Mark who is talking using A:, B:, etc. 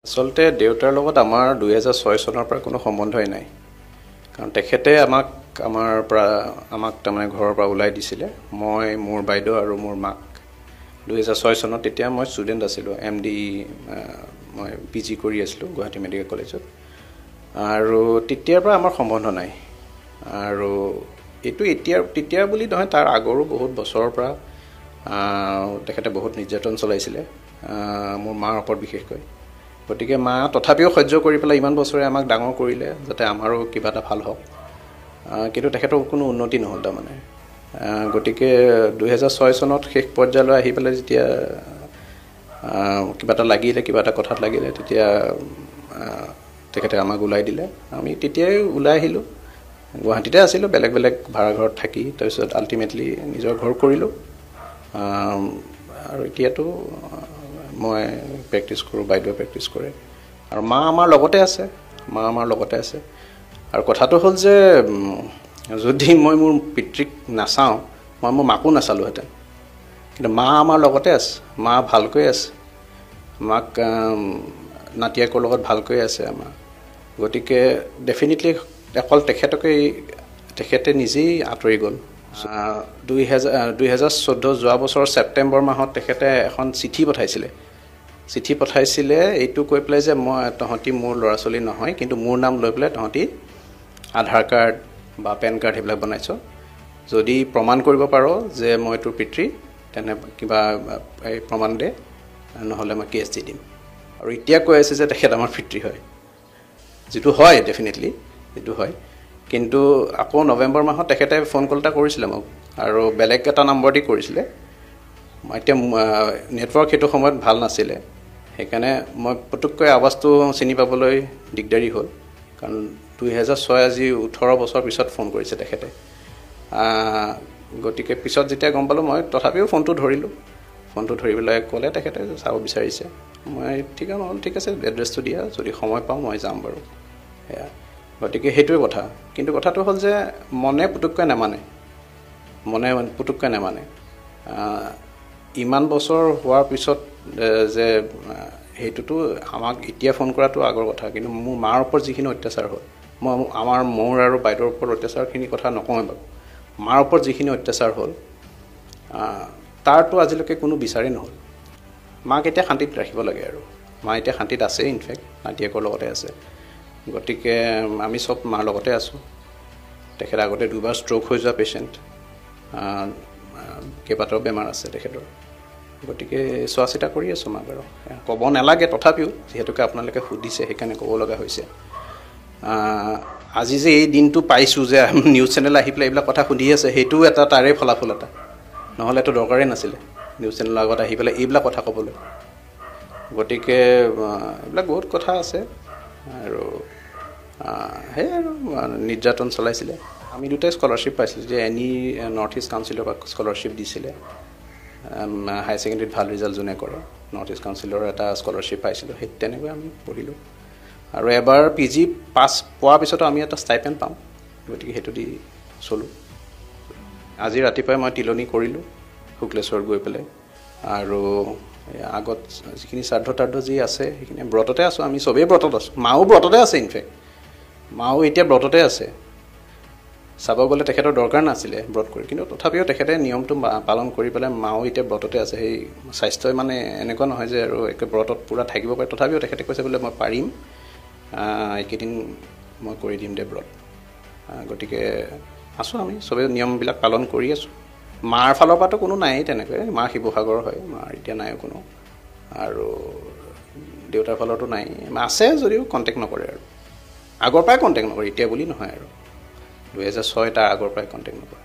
A: আচলতে দেউতাৰ লগত আমাৰ 2006 চনৰ পৰা কোনো সম্বন্ধই নাই কাৰণ তেখেতে আমাক তাৰমানে ঘৰৰ পৰা ওলাই দিছিলে মই মোৰ বাইদেউ আৰু মোৰ মাক 2006 চনত তেতিয়া মই ষ্টুডেণ্ট আছিলোঁ MD মই PG কৰি আছিলোঁ গুৱাহাটী মেডিকেল কলেজত আৰু তেতিয়াৰ পৰা আমাৰ সম্বন্ধ নাই আৰু এইটো তেতিয়া বুলি নহয় তাৰ আগৰো বহুত বছৰৰ পৰা তেখেতে বহুত নিৰ্যাতন চলাইছিলে মোৰ মাৰ ওপৰত বিশেষকৈ গতিকে মা তথাপিও সহ্য কৰি পেলাই ইমান বছৰে আমাক ডাঙৰ কৰিলে যাতে আমাৰো কিবা এটা ভাল হওক কিন্তু তেখেতৰ কোনো উন্নতি নহ'ল তাৰমানে গতিকে 2006 চনত শেষ পৰ্যায়লৈ আহি পেলাই যেতিয়া কিবা এটা লাগিলে কিবা এটা কথাত লাগিলে তেতিয়া তেখেতে আমাক ওলাই দিলে আমি তেতিয়াই ওলাই আহিলোঁ গুৱাহাটীতে আছিলোঁ বেলেগ বেলেগ ভাড়া ঘৰত থাকি তাৰপিছত আল্টিমেটলি নিজৰ ঘৰ কৰিলোঁ আৰু এতিয়াতো মই প্ৰেক্টিছ কৰোঁ বাইদেউ প্ৰেক্টিছ কৰে আৰু মা আমাৰ লগতে আছে আৰু কথাটো হ'ল যে যদি মই মোৰ পিতৃক নাচাওঁ মই মোৰ মাকো নাচালোহেঁতেন কিন্তু মা আমাৰ লগতে আছে মা ভালকৈ আছে মাক নাতিয়েকৰ লগত ভালকৈ আছে আমাৰ গতিকে ডেফিনেটলি অকল তেখেতে নিজেই আঁতৰি গ'ল 2014 যোৱা বছৰৰ ছেপ্টেম্বৰ মাহত তেখেতে এখন চিঠি পঠাইছিলে এইটো কৈ পেলাই যে তহঁতি মোৰ ল'ৰা ছোৱালী নহয় কিন্তু মোৰ নাম লৈ পেলাই তহঁতি আধাৰ কাৰ্ড বা পেন কাৰ্ড সেইবিলাক বনাইছ যদি প্ৰমাণ কৰিব পাৰ যে মই তোৰ পিতৃ তেনে কিবা এই প্ৰমাণ দে নহ'লে মই কেছ দি দিম আৰু এতিয়া কৈ আছে যে তেখেত আমাৰ পিতৃ হয় যিটো হয় ডেফিনেটলি যিটো হয় কিন্তু আকৌ নৱেম্বৰ মাহত তেখেতে ফোন কল এটা কৰিছিলে মোক আৰু বেলেগ এটা নম্বৰ দি কৰিছিলে এতিয়া নেটৱৰ্ক সেইটো সময়ত ভাল নাছিলে সেইকাৰণে মই পটুককৈ আৱাজটো চিনি পাবলৈ দিগদাৰী হ'ল কাৰণ 2006 আজি 18 বছৰ পিছত ফোন কৰিছে তেখেতে গতিকে পিছত যেতিয়া গম পালোঁ মই তথাপিও ফোনটো ধৰি পেলাই ক'লে তেখেতে চাব বিচাৰিছে মই ঠিক আছে এড্ৰেছটো দিয়া যদি সময় পাওঁ মই যাম বাৰু সেয়া গতিকে সেইটোৱে কথা কিন্তু কথাটো হ'ল যে মনে পুটুককৈ নামানে ইমান বছৰ হোৱাৰ পিছত যে সেইটোতো আমাক এতিয়া ফোন কৰাটো আগৰ কথা কিন্তু মোৰ মাৰ ওপৰত যিখিনি অত্যাচাৰ হ'ল মোৰ আৰু বাইদেউৰ ওপৰত অত্যাচাৰখিনি কথা নকওঁ বাৰু মাৰ ওপৰত যিখিনি অত্যাচাৰ হ'ল তাৰতো আজিলৈকে কোনো বিচাৰেই নহ'ল মাক এতিয়া শান্তিত ৰাখিব লাগে আৰু মা এতিয়া শান্তিত আছে ইনফেক্ট নাতিয়েকৰ লগতে আছে গতিকে আমি চব মাৰ লগতে আছোঁ তেখেত আগতে দুবাৰ ষ্ট্ৰ'ক হৈ যোৱা পেচেণ্ট কেইবাটাও বেমাৰ আছে তেখেতৰ গতিকে চোৱা চিতা কৰি আছোঁ মাক আৰু ক'ব নালাগে তথাপিও যিহেতুকে আপোনালোকে সুধিছে সেইকাৰণে ক'ব লগা হৈছে আজি যে এই দিনটো পাইছোঁ যে নিউজ চেনেল আহি পেলাই এইবিলাক কথা সুধি আছে সেইটোও এটা তাৰে ফলাফল এটা নহ'লেতো দৰকাৰেই নাছিলে নিউজ চেনেলৰ আগত আহি পেলাই এইবিলাক কথা ক'বলৈ গতিকে এইবিলাক বহুত কথা আছে আৰু সেই আৰু নিৰ্যাতন চলাইছিলে আমি দুটাই স্কলাৰশ্বিপ পাইছিলোঁ যে নৰ্থ ইষ্ট কাউন্সিলৰ পৰা স্কলাৰশ্বিপ দিছিলে হায়াৰ ছেকেণ্ডেৰীত ভাল ৰিজাল্ট যোনে কৰে নৰ্থ ইষ্ট কাউন্সিলৰ এটা স্কলাৰশ্বিপ পাইছিলোঁ সেই তেনেকৈ আমি পঢ়িলোঁ আৰু এবাৰ PG পাছ পোৱাৰ পিছতো আমি এটা ষ্টাইপেণ্ড পাওঁ গতিকে সেইটো দি চলোঁ আজি ৰাতিপুৱাই মই তিলনি কৰিলোঁ শুক্লেশ্বৰত গৈ পেলাই আৰু আগত যিখিনি শ্ৰাদ্ধ যি আছে সেইখিনি ব্ৰততে আছোঁ আমি চবেই ব্ৰতত আছোঁ মাও ব্ৰততে আছে ইনফেক্ট মাও এতিয়া ব্ৰততে আছে চাব গ'লে তেখেতৰ দৰকাৰ নাছিলে ব্ৰত কৰি কিন্তু তথাপিও তেখেতে নিয়মটো পালন কৰি পেলাই মাও এতিয়া ব্ৰততে আছে সেই স্বাস্থ্যই মানে এনেকুৱা নহয় যে আৰু একে ব্ৰতত পূৰা থাকিব পাৰে তথাপিও তেখেতে কৈছে বোলে মই পাৰিম এইকেইদিন মই কৰি দিম দে ব্ৰত গতিকে আছোঁ আমি চবেই নিয়মবিলাক পালন কৰি আছোঁ মাৰ ফালৰ পৰাতো কোনো নাই তেনেকৈ মা শিৱসাগৰ হয় মাৰ এতিয়া নাই কোনো আৰু দেউতাৰ ফালতো নাই আছে যদিও কণ্টেক্ট নকৰে আৰু আগৰ পৰাই কণ্টেক্ট নকৰে এতিয়া বুলি নহয় আৰু 2006 তাৰ আগৰ পৰাই কণ্টেক্ট নকৰে